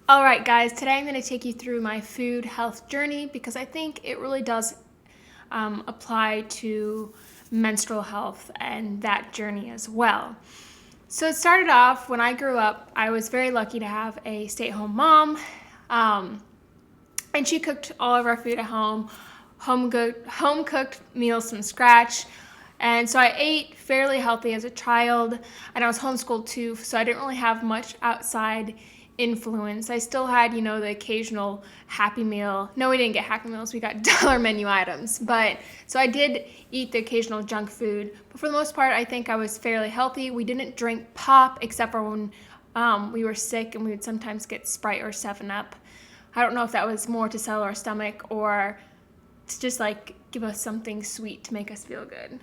All right, guys, today I'm going to take you through my food health journey because I think it really does apply to menstrual health and that journey as well. So it started off when I grew up. I was very lucky to have a stay-at-home mom, and she cooked all of our food at home, home cooked meals from scratch. And so I ate fairly healthy as a child, and I was homeschooled too, so I didn't really have much outside influence. I still had, the occasional Happy Meal. No, we didn't get Happy Meals. We got dollar menu items. But so I did eat the occasional junk food. But for the most part, I think I was fairly healthy. We didn't drink pop except for when we were sick, and we would sometimes get Sprite or 7-Up. I don't know if that was more to settle our stomach or to just give us something sweet to make us feel good.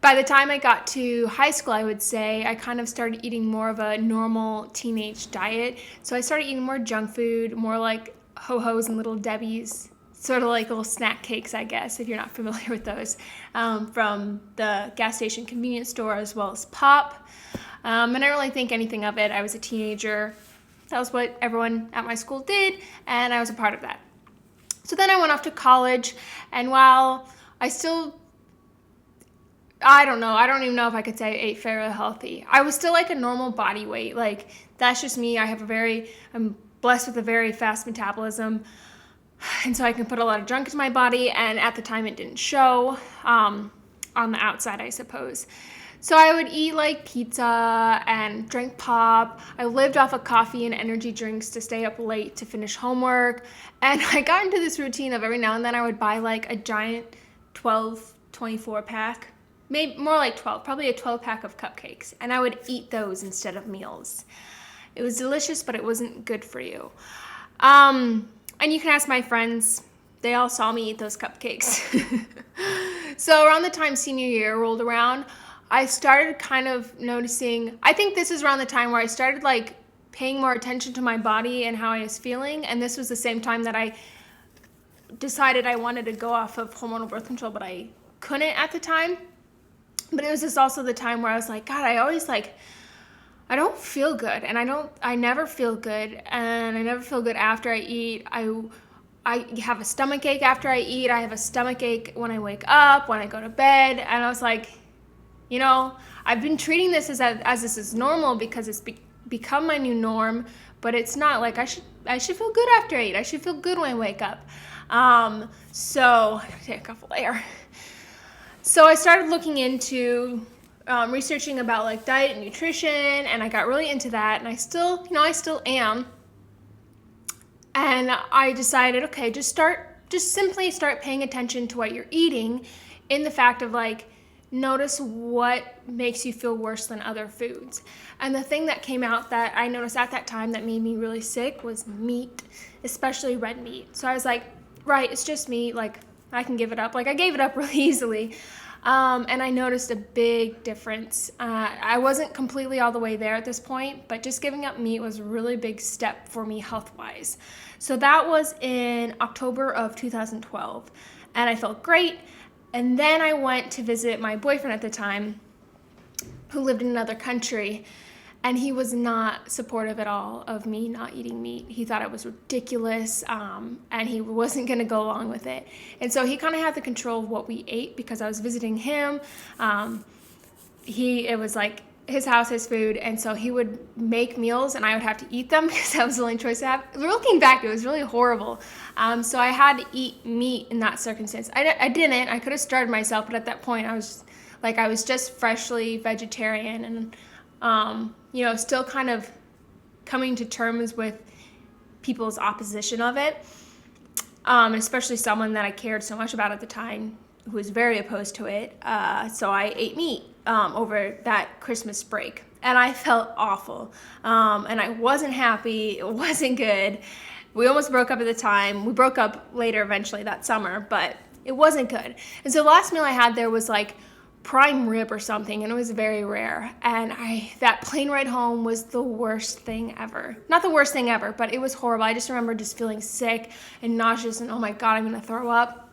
By the time I got to high school, I would say I kind of started eating more of a normal teenage diet. So I started eating more junk food, more like Ho-Ho's and Little Debbie's, sort of like little snack cakes, I guess, if you're not familiar with those, from the gas station convenience store, as well as pop. And I didn't really think anything of it. I was a teenager. That was what everyone at my school did, and I was a part of that. So then I went off to college, and while I don't even know if I could say I ate fairly healthy. I was still like a normal body weight. That's just me. I'm blessed with a very fast metabolism. And so I can put a lot of junk into my body. And at the time it didn't show on the outside, I suppose. So I would eat pizza and drink pop. I lived off of coffee and energy drinks to stay up late to finish homework. And I got into this routine of every now and then I would buy a giant 12, 24 pack. Maybe more like 12, probably a 12 pack of cupcakes. And I would eat those instead of meals. It was delicious, but it wasn't good for you. And you can ask my friends. They all saw me eat those cupcakes. So around the time senior year rolled around, I started kind of noticing, I think this is around the time where I started paying more attention to my body and how I was feeling. And this was the same time that I decided I wanted to go off of hormonal birth control, but I couldn't at the time. But it was just also the time where I was like, God, I always I don't feel good, and I never feel good, and I never feel good after I eat. I have a stomach ache after I eat. I have a stomach ache when I wake up, when I go to bed, and I was like, I've been treating this as this is normal because it's become my new norm, but it's not. I should feel good after I eat. I should feel good when I wake up. So take a couple layer. So I started looking into researching about diet and nutrition, and I got really into that, and I still am. And I decided, okay, just simply start paying attention to what you're eating, in the fact of notice what makes you feel worse than other foods. And the thing that came out that I noticed at that time that made me really sick was meat, especially red meat. So I was like, right, it's just meat, I can give it up. I gave it up really easily. And I noticed a big difference. I wasn't completely all the way there at this point, but just giving up meat was a really big step for me health-wise. So that was in October of 2012, and I felt great. And then I went to visit my boyfriend at the time, who lived in another country, and he was not supportive at all of me not eating meat. He thought it was ridiculous, and he wasn't going to go along with it. And so he kind of had the control of what we ate because I was visiting him. It was his house, his food, and so he would make meals, and I would have to eat them because that was the only choice I have. Looking back, it was really horrible. So I had to eat meat in that circumstance. I didn't. I could have starved myself, but at that point, I was just freshly vegetarian, and still kind of coming to terms with people's opposition of it, especially someone that I cared so much about at the time who was very opposed to it. So I ate meat over that Christmas break, and I felt awful, and I wasn't happy. It wasn't good. We almost broke up at the time. We broke up later eventually that summer, but it wasn't good. And so the last meal I had there was prime rib or something, and it was very rare, and that plane ride home was the worst thing ever. Not the worst thing ever, but it was horrible. I just remember just feeling sick and nauseous, and oh my God, I'm gonna throw up.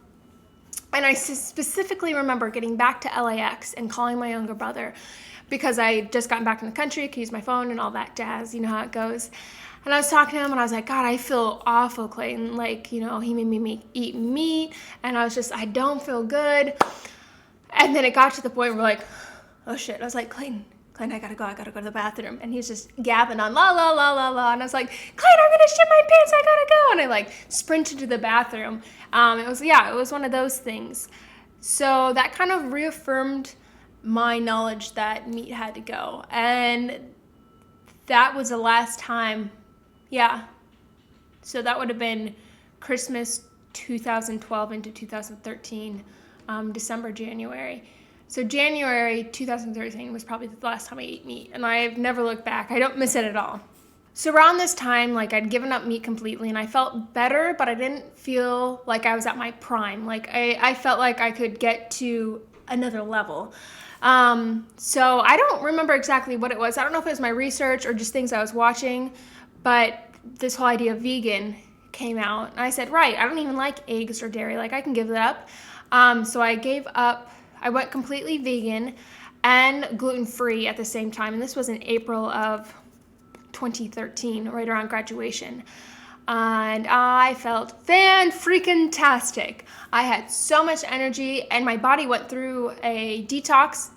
And I specifically remember getting back to LAX and calling my younger brother because I just gotten back in the country, could use my phone and all that jazz, you know how it goes. And I was talking to him and I was like, God, I feel awful, Clayton. Like, he made me eat meat. And I was just, I don't feel good. And then it got to the point where like, oh shit. I was like, Clayton, I gotta go to the bathroom. And he's just gabbing on la la la la la. And I was like, Clayton, I'm gonna shit my pants, I gotta go. And I like sprinted to the bathroom. It was one of those things. So that kind of reaffirmed my knowledge that meat had to go. And that was the last time. Yeah. So that would have been Christmas 2012 into 2013, December, January. So January 2013 was probably the last time I ate meat, and I've never looked back. I don't miss it at all. So around this time, like, I'd given up meat completely, and I felt better, but I didn't feel like I was at my prime. Like, I felt like I could get to another level. So I don't remember exactly what it was. I don't know if it was my research or just things I was watching, but this whole idea of vegan came out. And I said, right, I don't even like eggs or dairy. Like, I can give that up. So I gave up. I went completely vegan and gluten-free at the same time. And this was in April of 2013, right around graduation. And I felt fan-freaking-tastic. I had so much energy, and my body went through a detox.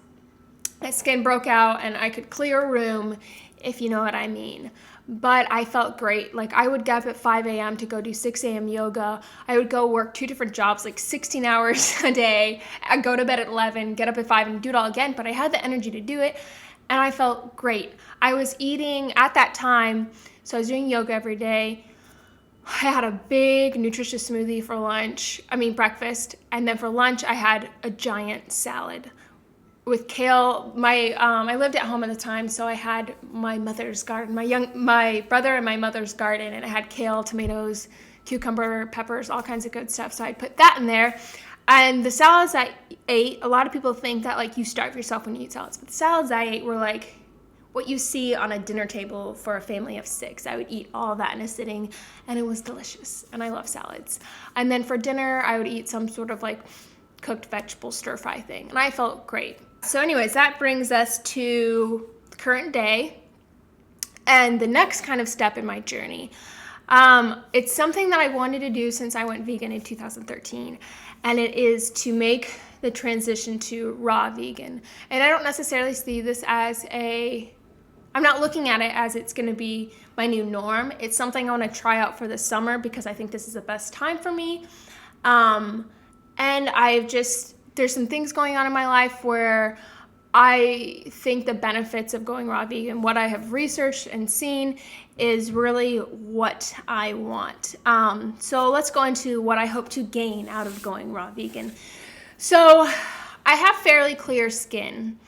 My skin broke out, and I could clear a room, if you know what I mean. But I felt great. Like, I would get up at 5 a.m. to go do 6 a.m. yoga. I would go work 2 different jobs, like 16 hours a day. I'd go to bed at 11, get up at 5, and do it all again. But I had the energy to do it, and I felt great. I was eating at that time, so I was doing yoga every day. I had a big nutritious smoothie for breakfast. And then for lunch, I had a giant salad with kale. I lived at home at the time, so I had my mother's garden, my brother and my mother's garden, and it had kale, tomatoes, cucumber, peppers, all kinds of good stuff. So I put that in there. And the salads I ate, a lot of people think that like you starve yourself when you eat salads, but the salads I ate were like what you see on a dinner table for a family of 6. I would eat all that in a sitting, and it was delicious. And I love salads. And then for dinner, I would eat some sort of like cooked vegetable stir fry thing, and I felt great. So anyways, that brings us to the current day and the next kind of step in my journey. It's something that I wanted to do since I went vegan in 2013, and it is to make the transition to raw vegan. And I don't necessarily see this as I'm not looking at it as it's going to be my new norm. It's something I want to try out for the summer because I think this is the best time for me. And there's some things going on in my life where I think the benefits of going raw vegan, what I have researched and seen, is really what I want. So let's go into what I hope to gain out of going raw vegan. So I have fairly clear skin,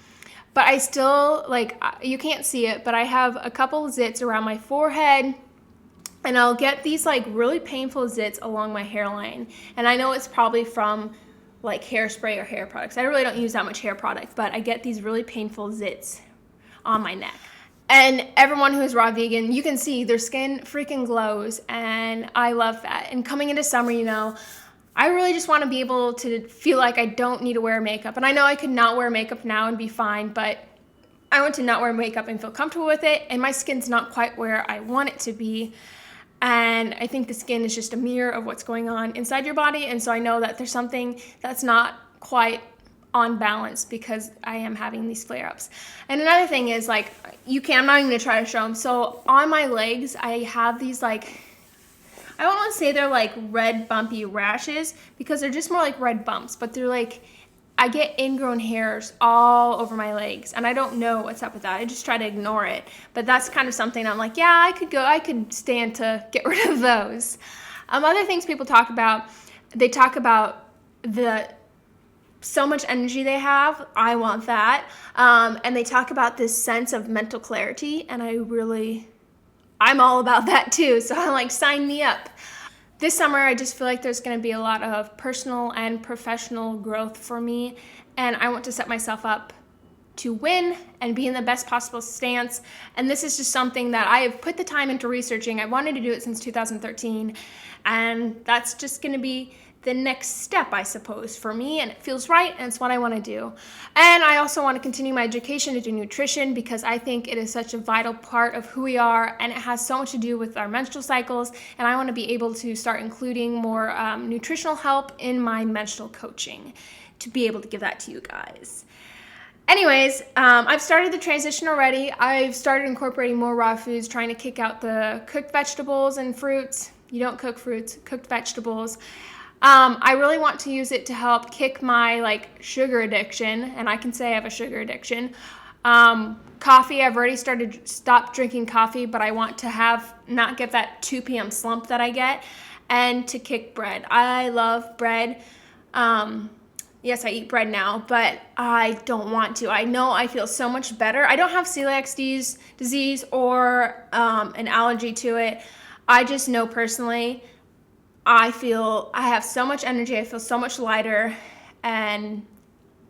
but I still, you can't see it, but I have a couple zits around my forehead, and I'll get these really painful zits along my hairline. And I know it's probably from hairspray or hair products. I really don't use that much hair product, but I get these really painful zits on my neck. And everyone who is raw vegan, you can see their skin freaking glows, and I love that. And coming into summer, I really just want to be able to feel like I don't need to wear makeup. And I know I could not wear makeup now and be fine, but I want to not wear makeup and feel comfortable with it. And my skin's not quite where I want it to be. And I think the skin is just a mirror of what's going on inside your body. And so I know that there's something that's not quite on balance because I am having these flare-ups. And another thing is I'm not even going to try to show them. So on my legs, I have these I don't want to say they're red bumpy rashes because they're just more like red bumps, but they're I get ingrown hairs all over my legs, and I don't know what's up with that. I just try to ignore it, but that's kind of something I'm I could stand to get rid of those. Other things people talk about, they talk about so much energy they have. I want that. And they talk about this sense of mental clarity, and I'm all about that too. So I'm sign me up. This summer, I just feel like there's going to be a lot of personal and professional growth for me, and I want to set myself up to win and be in the best possible stance. And this is just something that I have put the time into researching. I wanted to do it since 2013, and that's just going to be the next step, I suppose, for me, and it feels right, and it's what I want to do. And I also want to continue my education to do nutrition because I think it is such a vital part of who we are, and it has so much to do with our menstrual cycles, and I want to be able to start including more nutritional help in my menstrual coaching to be able to give that to you guys. Anyways, I've started the transition already. I've started incorporating more raw foods, trying to kick out the cooked vegetables and fruits. You don't cook fruits, cooked vegetables. I really want to use it to help kick my sugar addiction, and I can say I have a sugar addiction. Coffee, I've already stopped drinking coffee, but I want to not get that 2 p.m. slump that I get, and to kick bread. I love bread. Yes, I eat bread now, but I don't want to. I know I feel so much better. I don't have celiac disease or an allergy to it. I just know personally I have so much energy, I feel so much lighter, and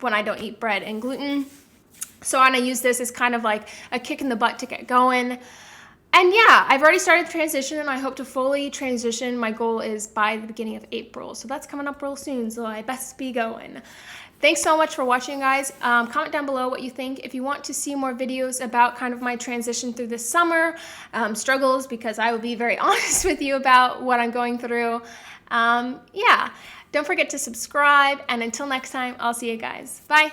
when I don't eat bread and gluten. So I want to use this as kind of like a kick in the butt to get going. And yeah, I've already started the transition, and I hope to fully transition. My goal is by the beginning of April, so that's coming up real soon, so I best be going. Thanks so much for watching, guys. Comment down below what you think. If you want to see more videos about kind of my transition through this summer, struggles, because I will be very honest with you about what I'm going through. Yeah, don't forget to subscribe, and until next time, I'll see you guys. Bye.